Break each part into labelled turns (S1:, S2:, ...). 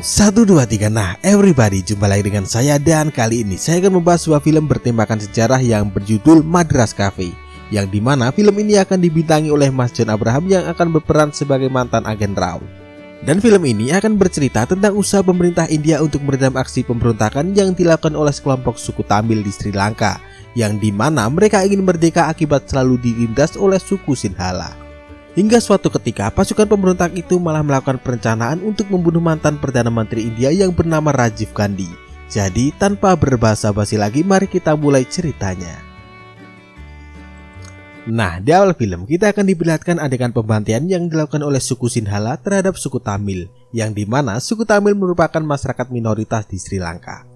S1: 1, 2, 3. Nah everybody, jumpa lagi dengan saya, dan kali ini saya akan membahas sebuah film bertemakan sejarah yang berjudul Madras Cafe, yang dimana film ini akan dibintangi oleh Mas John Abraham yang akan berperan sebagai mantan agen RAW. Dan film ini akan bercerita tentang usaha pemerintah India untuk meredam aksi pemberontakan yang dilakukan oleh sekelompok suku Tamil di Sri Lanka, yang dimana mereka ingin merdeka akibat selalu ditindas oleh suku Sinhala. Hingga suatu ketika pasukan pemberontak itu malah melakukan perencanaan untuk membunuh mantan Perdana Menteri India yang bernama Rajiv Gandhi. Jadi tanpa berbasa-basi lagi, mari kita mulai ceritanya. Nah, di awal film kita akan diperlihatkan adegan pembantian yang dilakukan oleh suku Sinhala terhadap suku Tamil, yang dimana suku Tamil merupakan masyarakat minoritas di Sri Lanka.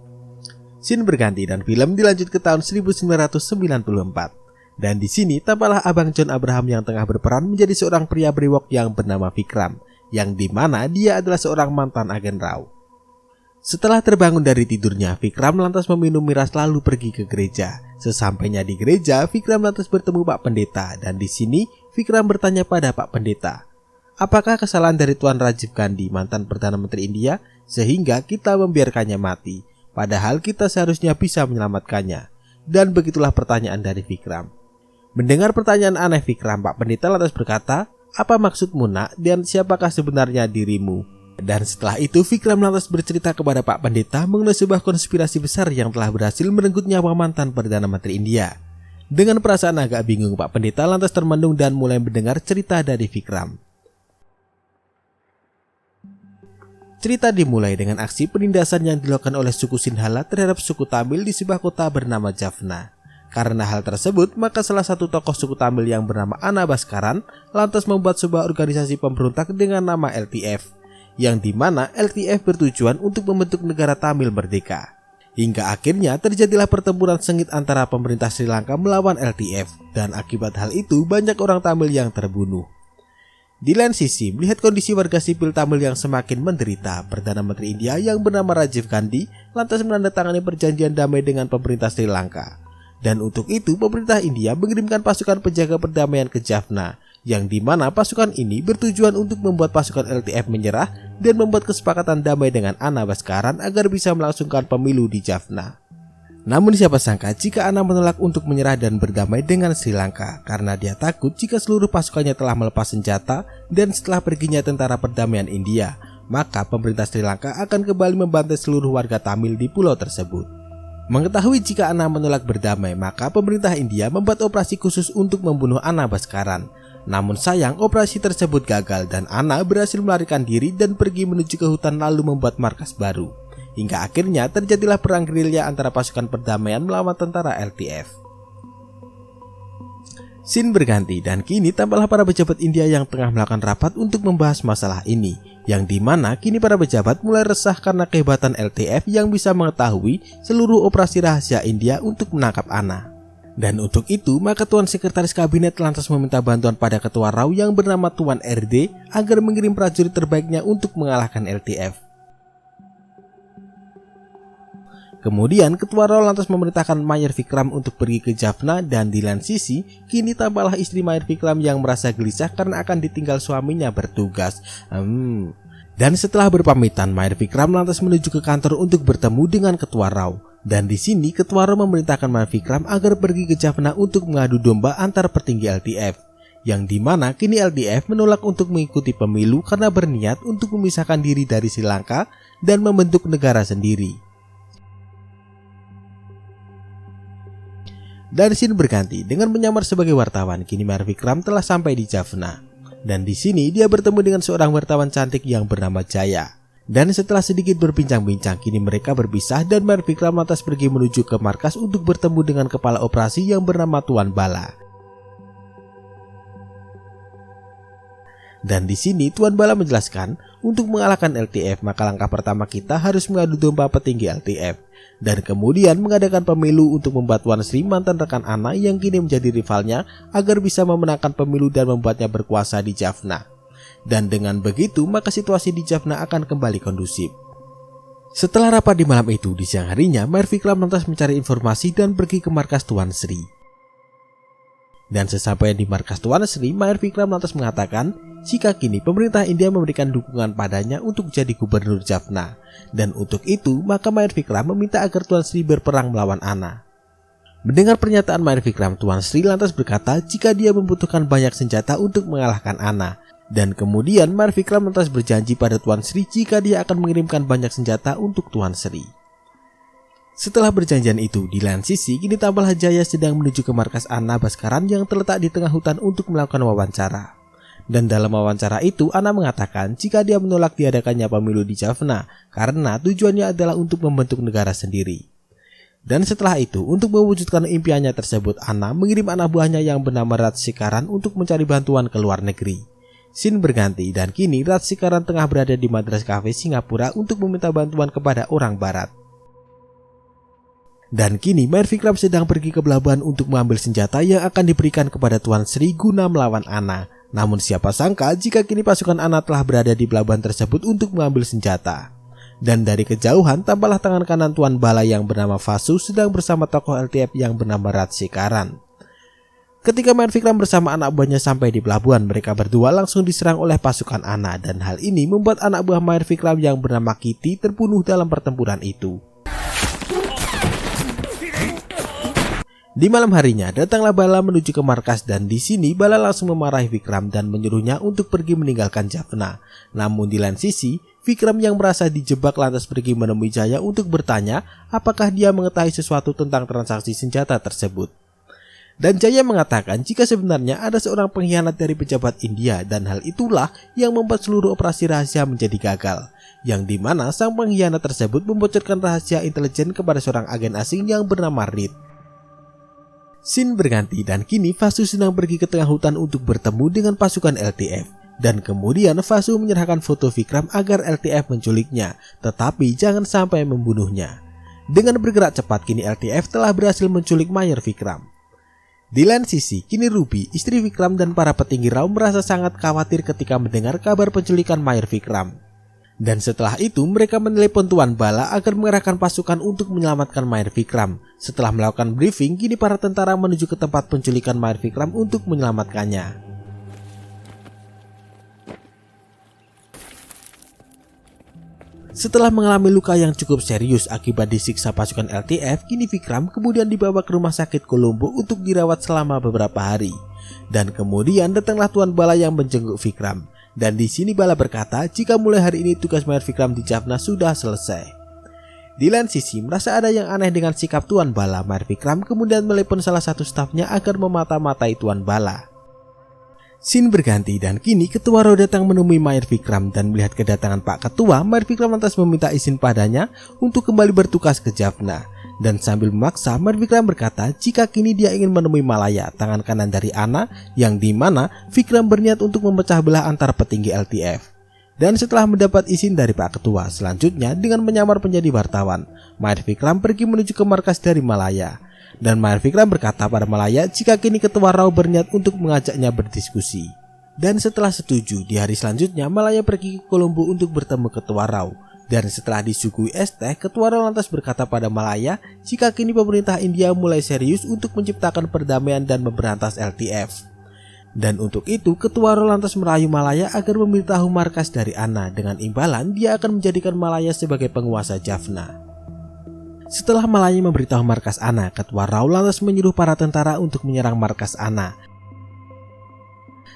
S1: Scene berganti dan film dilanjut ke tahun 1994. Dan di sini tampaklah Abang John Abraham yang tengah berperan menjadi seorang pria brewok yang bernama Vikram, yang dimana dia adalah seorang mantan agen RAW. Setelah terbangun dari tidurnya, Vikram lantas meminum miras lalu pergi ke gereja. Sesampainya di gereja, Vikram lantas bertemu Pak Pendeta, dan di sini Vikram bertanya pada Pak Pendeta, apakah kesalahan dari Tuan Rajiv Gandhi, mantan Perdana Menteri India, sehingga kita membiarkannya mati, padahal kita seharusnya bisa menyelamatkannya? Dan begitulah pertanyaan dari Vikram. Mendengar pertanyaan aneh Vikram, Pak Pendeta lantas berkata, apa maksudmu nak, dan siapakah sebenarnya dirimu? Dan setelah itu Vikram lantas bercerita kepada Pak Pendeta mengenai sebuah konspirasi besar yang telah berhasil merenggut nyawa mantan Perdana Menteri India. Dengan perasaan agak bingung, Pak Pendeta lantas termenung dan mulai mendengar cerita dari Vikram. Cerita dimulai dengan aksi penindasan yang dilakukan oleh suku Sinhala terhadap suku Tamil di sebuah kota bernama Jaffna. Karena hal tersebut, maka salah satu tokoh suku Tamil yang bernama Anna Bhaskaran lantas membuat sebuah organisasi pemberontak dengan nama LTF, yang dimana LTF bertujuan untuk membentuk negara Tamil merdeka. Hingga akhirnya terjadilah pertempuran sengit antara pemerintah Sri Lanka melawan LTF, dan akibat hal itu banyak orang Tamil yang terbunuh. Di lain sisi, melihat kondisi warga sipil Tamil yang semakin menderita, Perdana Menteri India yang bernama Rajiv Gandhi lantas menandatangani perjanjian damai dengan pemerintah Sri Lanka. Dan untuk itu pemerintah India mengirimkan pasukan penjaga perdamaian ke Jaffna, yang dimana pasukan ini bertujuan untuk membuat pasukan LTF menyerah dan membuat kesepakatan damai dengan Anna Bhaskaran agar bisa melangsungkan pemilu di Jaffna. Namun siapa sangka jika Anna menolak untuk menyerah dan berdamai dengan Sri Lanka, karena dia takut jika seluruh pasukannya telah melepas senjata dan setelah perginya tentara perdamaian India, maka pemerintah Sri Lanka akan kembali membantai seluruh warga Tamil di pulau tersebut. Mengetahui jika Anna menolak berdamai, maka pemerintah India membuat operasi khusus untuk membunuh Anna Bhaskaran. Namun sayang, operasi tersebut gagal dan Anna berhasil melarikan diri dan pergi menuju ke hutan lalu membuat markas baru. Hingga akhirnya terjadilah perang gerilya antara pasukan perdamaian melawan tentara LTF. Scene berganti dan kini tampaklah para pejabat India yang tengah melakukan rapat untuk membahas masalah ini, yang dimana kini para pejabat mulai resah karena kehebatan LTF yang bisa mengetahui seluruh operasi rahasia India untuk menangkap Anna. Dan untuk itu maka Tuan Sekretaris Kabinet lantas meminta bantuan pada Ketua RAW yang bernama Tuan RD agar mengirim prajurit terbaiknya untuk mengalahkan LTF. Kemudian Ketua RAW lantas memerintahkan Mayor Vikram untuk pergi ke Jaffna, dan di lain sisi kini tampaklah istri Mayor Vikram yang merasa gelisah karena akan ditinggal suaminya bertugas. Dan setelah berpamitan, Mayor Vikram lantas menuju ke kantor untuk bertemu dengan Ketua RAW. Dan di sini Ketua RAW memerintahkan Mayor Vikram agar pergi ke Jaffna untuk mengadu domba antar petinggi LTF, yang dimana kini LTF menolak untuk mengikuti pemilu karena berniat untuk memisahkan diri dari Sri Lanka dan membentuk negara sendiri. Dan scene berganti dengan menyamar sebagai wartawan. Kini Mayor Vikram telah sampai di Jaffna, dan di sini dia bertemu dengan seorang wartawan cantik yang bernama Jaya. Dan setelah sedikit berbincang-bincang, kini mereka berpisah dan Mayor Vikram lantas pergi menuju ke markas untuk bertemu dengan kepala operasi yang bernama Tuan Bala. Dan di sini Tuan Bala menjelaskan, untuk mengalahkan LTF maka langkah pertama kita harus mengadu domba petinggi LTF, dan kemudian mengadakan pemilu untuk membuat Tuan Sri, mantan rekan Anna yang kini menjadi rivalnya, agar bisa memenangkan pemilu dan membuatnya berkuasa di Jaffna. Dan dengan begitu maka situasi di Jaffna akan kembali kondusif. Setelah rapat di malam itu, di siang harinya Mayor Vikram lantas mencari informasi dan pergi ke markas Tuan Sri. Dan sesampainya di markas Tuan Sri, Mahir Vikram lantas mengatakan jika kini pemerintah India memberikan dukungan padanya untuk jadi gubernur Jaffna. Dan untuk itu, maka Mahir Vikram meminta agar Tuan Sri berperang melawan Anna. Mendengar pernyataan Mahir Vikram, Tuan Sri lantas berkata jika dia membutuhkan banyak senjata untuk mengalahkan Anna. Dan kemudian Mahir Vikram lantas berjanji pada Tuan Sri jika dia akan mengirimkan banyak senjata untuk Tuan Sri. Setelah perjanjian itu, di lain sisi, kini Tampal Jaya sedang menuju ke markas Anna Bhaskaran yang terletak di tengah hutan untuk melakukan wawancara. Dan dalam wawancara itu, Anna mengatakan jika dia menolak diadakannya pemilu di Jaffna karena tujuannya adalah untuk membentuk negara sendiri. Dan setelah itu, untuk mewujudkan impiannya tersebut, Anna mengirim anak buahnya yang bernama Rajsekaran untuk mencari bantuan ke luar negeri. Scene berganti dan kini Rajsekaran tengah berada di Madras Cafe, Singapura untuk meminta bantuan kepada orang barat. Dan kini Mahir Vikram sedang pergi ke pelabuhan untuk mengambil senjata yang akan diberikan kepada Tuan Sri guna melawan Anna. Namun siapa sangka jika kini pasukan Anna telah berada di pelabuhan tersebut untuk mengambil senjata. Dan dari kejauhan tampaklah tangan kanan Tuan Bala yang bernama Vasu sedang bersama tokoh LTF yang bernama Rajsekaran. Ketika Mahir Vikram bersama anak buahnya sampai di pelabuhan, mereka berdua langsung diserang oleh pasukan Anna. Dan hal ini membuat anak buah Mahir Vikram yang bernama Kitty terbunuh dalam pertempuran itu. Di malam harinya, datanglah Bala menuju ke markas dan di sini Bala langsung memarahi Vikram dan menyuruhnya untuk pergi meninggalkan Jaffna. Namun di lain sisi, Vikram yang merasa dijebak lantas pergi menemui Jaya untuk bertanya apakah dia mengetahui sesuatu tentang transaksi senjata tersebut. Dan Jaya mengatakan jika sebenarnya ada seorang pengkhianat dari pejabat India dan hal itulah yang membuat seluruh operasi rahasia menjadi gagal. Yang dimana sang pengkhianat tersebut membocorkan rahasia intelijen kepada seorang agen asing yang bernama Reed. Scene berganti dan kini Vasu sedang pergi ke tengah hutan untuk bertemu dengan pasukan LTF. Dan kemudian Vasu menyerahkan foto Vikram agar LTF menculiknya, tetapi jangan sampai membunuhnya. Dengan bergerak cepat kini LTF telah berhasil menculik Mahir Vikram. Di lain sisi, kini Ruby, istri Vikram dan para petinggi Rao merasa sangat khawatir ketika mendengar kabar penculikan Mahir Vikram. Dan setelah itu mereka menelepon Tuan Bala agar mengerahkan pasukan untuk menyelamatkan Mahir Vikram. Setelah melakukan briefing, kini para tentara menuju ke tempat penculikan Mahir Vikram untuk menyelamatkannya. Setelah mengalami luka yang cukup serius akibat disiksa pasukan LTF, kini Vikram kemudian dibawa ke rumah sakit Colombo untuk dirawat selama beberapa hari. Dan kemudian datanglah Tuan Bala yang menjenguk Vikram. Dan di sini Bala berkata jika mulai hari ini tugas Mahir Vikram di Jaffna sudah selesai. Di lain sisi, merasa ada yang aneh dengan sikap Tuan Bala, Mahir Vikram kemudian melepon salah satu stafnya agar memata-matai Tuan Bala. Scene berganti dan kini Ketua Rao datang menemui Mahir Vikram dan melihat kedatangan Pak Ketua, Mahir Vikram lantas meminta izin padanya untuk kembali bertugas ke Jaffna. Dan sambil memaksa, Mahir Vikram berkata jika kini dia ingin menemui Malaya, tangan kanan dari Anna, yang dimana Vikram berniat untuk memecah belah antar petinggi LTF. Dan setelah mendapat izin dari Pak Ketua, selanjutnya dengan menyamar menjadi wartawan, Mahir Vikram pergi menuju ke markas dari Malaya. Dan Mahir Vikram berkata pada Malaya jika kini Ketua Rao berniat untuk mengajaknya berdiskusi. Dan setelah setuju, di hari selanjutnya Malaya pergi ke Colombo untuk bertemu Ketua Rao. Dan setelah disuguhi es teh, Ketua Rao lantas berkata pada Malaya jika kini pemerintah India mulai serius untuk menciptakan perdamaian dan memberantas LTF. Dan untuk itu Ketua Rao lantas merayu Malaya agar memberitahu markas dari Anna dengan imbalan dia akan menjadikan Malaya sebagai penguasa Jaffna. Setelah Malaya memberitahu markas Anna, Ketua Rao lantas menyuruh para tentara untuk menyerang markas Anna.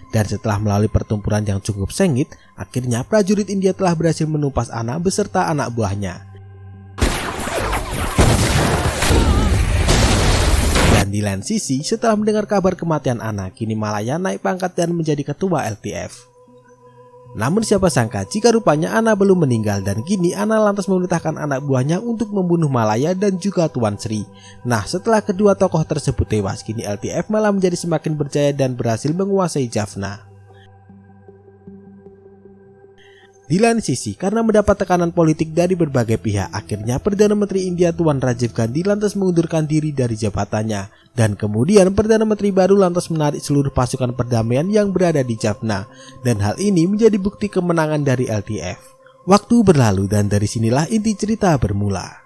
S1: Dan setelah melalui pertempuran yang cukup sengit, akhirnya prajurit India telah berhasil menumpas Anna beserta anak buahnya. Dan di lain sisi, setelah mendengar kabar kematian Anna, kini Malaya naik pangkat dan menjadi ketua LTF. Namun siapa sangka jika rupanya Anna belum meninggal dan kini Anna lantas memerintahkan anak buahnya untuk membunuh Malaya dan juga Tuan Sri. Nah, setelah kedua tokoh tersebut tewas, kini LTF malah menjadi semakin berjaya dan berhasil menguasai Jaffna. Di lain sisi, karena mendapat tekanan politik dari berbagai pihak, akhirnya Perdana Menteri India Tuan Rajiv Gandhi lantas mengundurkan diri dari jabatannya. Dan kemudian Perdana Menteri baru lantas menarik seluruh pasukan perdamaian yang berada di Jaffna. Dan hal ini menjadi bukti kemenangan dari LTF. Waktu berlalu dan dari sinilah inti cerita bermula.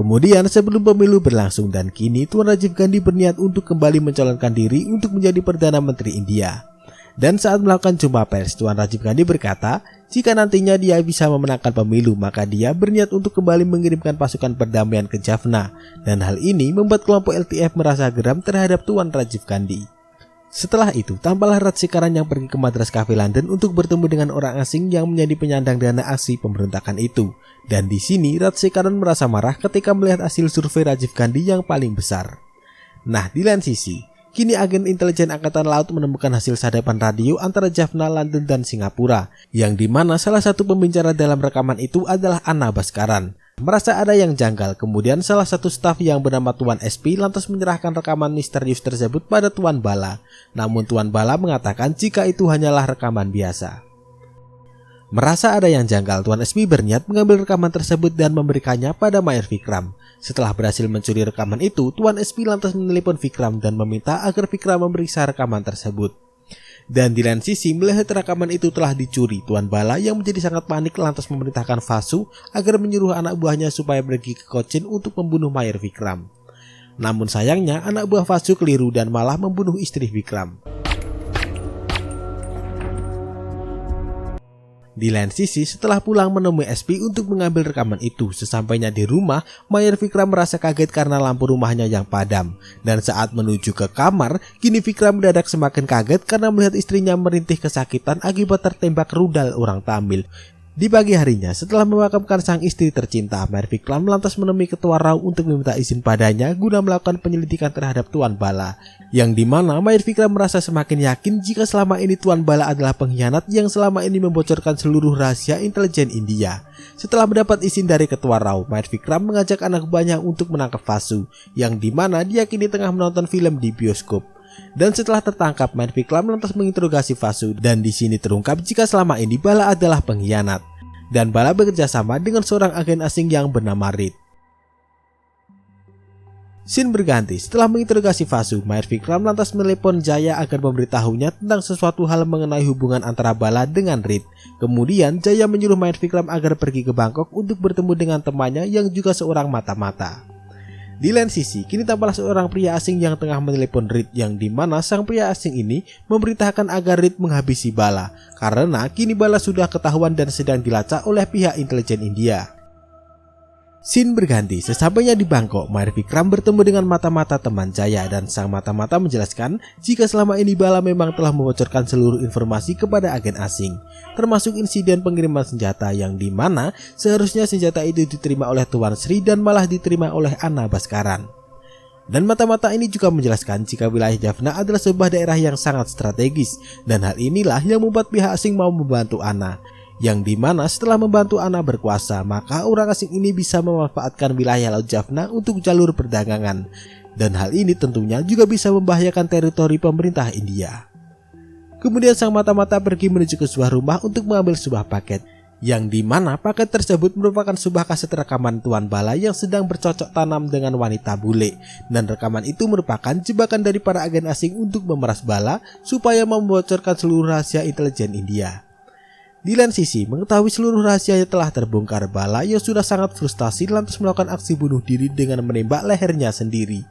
S1: Kemudian sebelum pemilu berlangsung dan kini Tuan Rajiv Gandhi berniat untuk kembali mencalonkan diri untuk menjadi Perdana Menteri India. Dan saat melakukan jumpa pers, Tuan Rajiv Gandhi berkata, jika nantinya dia bisa memenangkan pemilu, maka dia berniat untuk kembali mengirimkan pasukan perdamaian ke Jaffna. Dan hal ini membuat kelompok LTF merasa geram terhadap Tuan Rajiv Gandhi. Setelah itu, tampaklah Ratsekaran yang pergi ke Madras Cafe London untuk bertemu dengan orang asing yang menjadi penyandang dana aksi pemberontakan itu. Dan di sini Ratsekaran merasa marah ketika melihat hasil survei Rajiv Gandhi yang paling besar. Nah, di lain sisi, kini agen intelijen Angkatan Laut menemukan hasil sadapan radio antara Jaffna, London, dan Singapura, yang dimana salah satu pembicara dalam rekaman itu adalah Anna Bhaskaran. Merasa ada yang janggal, kemudian salah satu staf yang bernama Tuan SP lantas menyerahkan rekaman misterius tersebut pada Tuan Bala. Namun Tuan Bala mengatakan jika itu hanyalah rekaman biasa. Merasa ada yang janggal, Tuan SP berniat mengambil rekaman tersebut dan memberikannya pada Mayor Vikram. Setelah berhasil mencuri rekaman itu, Tuan SP lantas menelepon Vikram dan meminta agar Vikram memeriksa rekaman tersebut. Dan di lain sisi, melihat rekaman itu telah dicuri, Tuan Bala yang menjadi sangat panik lantas memerintahkan Vasu agar menyuruh anak buahnya supaya pergi ke Cochin untuk membunuh Mayor Vikram. Namun sayangnya anak buah Vasu keliru dan malah membunuh istri Vikram. Di lain sisi, setelah pulang menemui SP untuk mengambil rekaman itu, sesampainya di rumah, Mayor Vikram merasa kaget karena lampu rumahnya yang padam. Dan saat menuju ke kamar, kini Vikram mendadak semakin kaget karena melihat istrinya merintih kesakitan akibat tertembak rudal orang Tamil. Di pagi harinya, setelah memakamkan sang istri tercinta, Mayor Vikram lantas menemui Ketua Rau untuk meminta izin padanya guna melakukan penyelidikan terhadap Tuan Bala. Yang dimana Mayor Vikram merasa semakin yakin jika selama ini Tuan Bala adalah pengkhianat yang selama ini membocorkan seluruh rahasia intelijen India. Setelah mendapat izin dari Ketua Rau, Mayor Vikram mengajak anak buahnya untuk menangkap Vasu, yang dimana dia kini tengah menonton film di bioskop. Dan setelah tertangkap, Mayor Vikram lantas menginterogasi Vasu dan di sini terungkap jika selama ini Bala adalah pengkhianat. Dan Bala bekerja sama dengan seorang agen asing yang bernama Reed. Scene berganti, setelah menginterogasi Vasu, Mayor Vikram lantas menelepon Jaya agar memberitahunya tentang sesuatu hal mengenai hubungan antara Bala dengan Reed. Kemudian Jaya menyuruh Mayor Vikram agar pergi ke Bangkok untuk bertemu dengan temannya yang juga seorang mata-mata. Di lain sisi, kini tampaklah seorang pria asing yang tengah menelepon Reed, yang dimana sang pria asing ini memerintahkan agar Reed menghabisi Bala, karena kini Bala sudah ketahuan dan sedang dilacak oleh pihak intelijen India. Scene berganti, sesampainya di Bangkok, Mayor Vikram bertemu dengan mata-mata teman Jaya dan sang mata-mata menjelaskan jika selama ini Bala memang telah membocorkan seluruh informasi kepada agen asing, termasuk insiden pengiriman senjata yang dimana seharusnya senjata itu diterima oleh Tuan Sri dan malah diterima oleh Anna Bhaskaran. Dan mata-mata ini juga menjelaskan jika wilayah Jaffna adalah sebuah daerah yang sangat strategis, dan hal inilah yang membuat pihak asing mau membantu Anna. Yang dimana setelah membantu Anna berkuasa, maka orang asing ini bisa memanfaatkan wilayah Laut Jaffna untuk jalur perdagangan. Dan hal ini tentunya juga bisa membahayakan teritori pemerintah India. Kemudian sang mata-mata pergi menuju ke sebuah rumah untuk mengambil sebuah paket. Yang dimana paket tersebut merupakan sebuah kaset rekaman Tuan Bala yang sedang bercocok tanam dengan wanita bule. Dan rekaman itu merupakan jebakan dari para agen asing untuk memeras Bala supaya membocorkan seluruh rahasia intelijen India. Di lain sisi, mengetahui seluruh rahasianya telah terbongkar, Bala yang sudah sangat frustasi lantas melakukan aksi bunuh diri dengan menembak lehernya sendiri.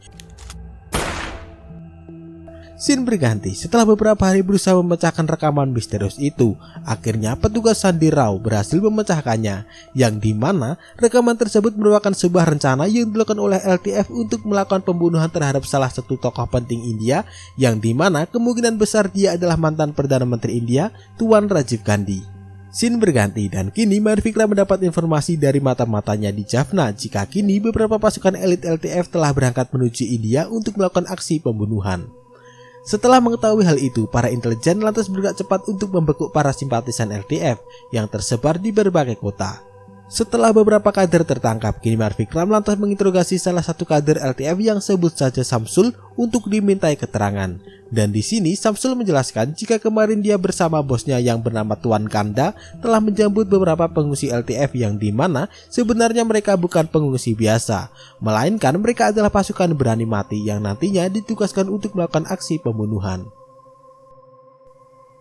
S1: Scene berganti, setelah beberapa hari berusaha memecahkan rekaman misterius itu, akhirnya petugas Sandi Rao berhasil memecahkannya, yang dimana rekaman tersebut merupakan sebuah rencana yang dilakukan oleh LTF untuk melakukan pembunuhan terhadap salah satu tokoh penting India, yang dimana kemungkinan besar dia adalah mantan Perdana Menteri India, Tuan Rajiv Gandhi. Scene berganti dan kini Mayor Vikram mendapat informasi dari mata-matanya di Jaffna jika kini beberapa pasukan elit LTF telah berangkat menuju India untuk melakukan aksi pembunuhan. Setelah mengetahui hal itu, para intelijen lantas bergerak cepat untuk membekuk para simpatisan LTF yang tersebar di berbagai kota. Setelah beberapa kader tertangkap, kini Mayor Vikram lantas menginterogasi salah satu kader LTF yang sebut saja Samsul untuk dimintai keterangan. Dan di sini Samsul menjelaskan jika kemarin dia bersama bosnya yang bernama Tuan Kanda telah menjemput beberapa pengungsi LTF yang dimana sebenarnya mereka bukan pengungsi biasa, melainkan mereka adalah pasukan berani mati yang nantinya ditugaskan untuk melakukan aksi pembunuhan.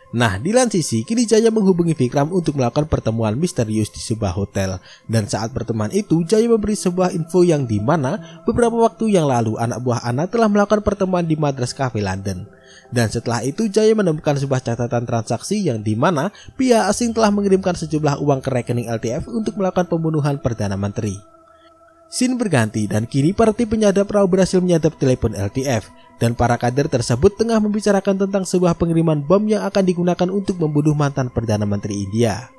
S1: Nah, di lain sisi, kini Jaya menghubungi Vikram untuk melakukan pertemuan misterius di sebuah hotel. Dan saat pertemuan itu, Jaya memberi sebuah info yang dimana beberapa waktu yang lalu anak buah Anna telah melakukan pertemuan di Madras Cafe London. Dan setelah itu, Jaya menemukan sebuah catatan transaksi yang dimana pihak asing telah mengirimkan sejumlah uang ke rekening LTF untuk melakukan pembunuhan Perdana Menteri. Scene berganti dan kini para tim penyadap raw berhasil menyadap telepon LTF dan para kader tersebut tengah membicarakan tentang sebuah pengiriman bom yang akan digunakan untuk membunuh mantan Perdana Menteri India.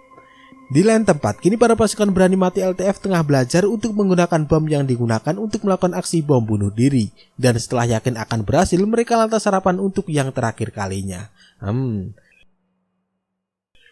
S1: Di lain tempat, kini para pasukan berani mati LTF tengah belajar untuk menggunakan bom yang digunakan untuk melakukan aksi bom bunuh diri. Dan setelah yakin akan berhasil, mereka lantas sarapan untuk yang terakhir kalinya.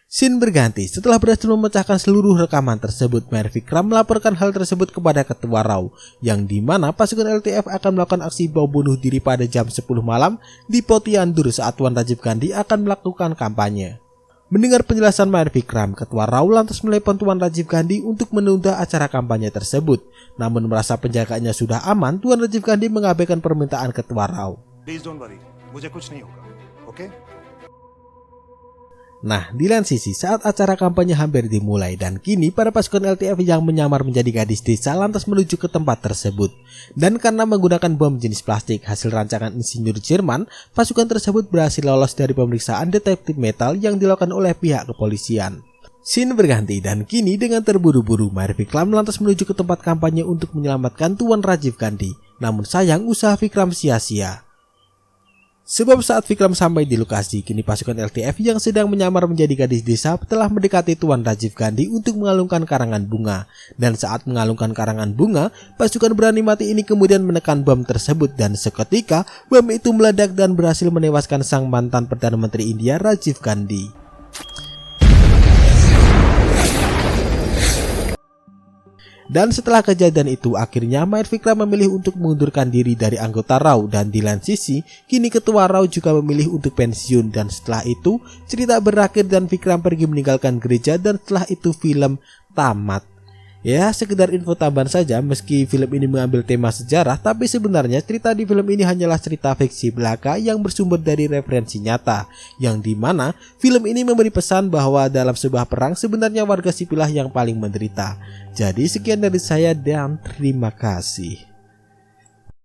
S1: Scene berganti, setelah berhasil memecahkan seluruh rekaman tersebut, Mayor Vikram melaporkan hal tersebut kepada Ketua RAW, yang dimana pasukan LTF akan melakukan aksi bom bunuh diri pada jam 10 malam di Potiandur saat Tuan Rajiv Gandhi akan melakukan kampanye. Mendengar penjelasan Mayor Vikram, Ketua RAW lantas menelepon Tuan Rajiv Gandhi untuk menunda acara kampanye tersebut. Namun merasa penjagaannya sudah aman, Tuan Rajiv Gandhi mengabaikan permintaan Ketua RAW.
S2: Please don't worry, मुझे कुछ नहीं होगा, okay?
S1: Nah, di lain sisi saat acara kampanye hampir dimulai dan kini para pasukan LTF yang menyamar menjadi gadis desa lantas menuju ke tempat tersebut. Dan karena menggunakan bom jenis plastik hasil rancangan insinyur Jerman, pasukan tersebut berhasil lolos dari pemeriksaan detektif metal yang dilakukan oleh pihak kepolisian. Scene berganti dan kini dengan terburu-buru Mayor Vikram lantas menuju ke tempat kampanye untuk menyelamatkan Tuan Rajiv Gandhi. Namun sayang usaha Vikram sia-sia. Sebab saat Vikram sampai di lokasi, kini pasukan LTF yang sedang menyamar menjadi gadis desa telah mendekati Tuan Rajiv Gandhi untuk mengalungkan karangan bunga. Dan saat mengalungkan karangan bunga, pasukan berani mati ini kemudian menekan bom tersebut dan seketika bom itu meledak dan berhasil menewaskan sang mantan Perdana Menteri India Rajiv Gandhi. Dan setelah kejadian itu, akhirnya Mayor Vikram memilih untuk mengundurkan diri dari anggota RAW dan di lain sisi, kini Ketua RAW juga memilih untuk pensiun dan setelah itu, cerita berakhir dan Vikram pergi meninggalkan gereja dan setelah itu film tamat. Ya, sekedar info tambahan saja, meski film ini mengambil tema sejarah, tapi sebenarnya cerita di film ini hanyalah cerita fiksi belaka yang bersumber dari referensi nyata, yang dimana film ini memberi pesan bahwa dalam sebuah perang sebenarnya warga sipil yang paling menderita. Jadi sekian dari saya dan terima kasih.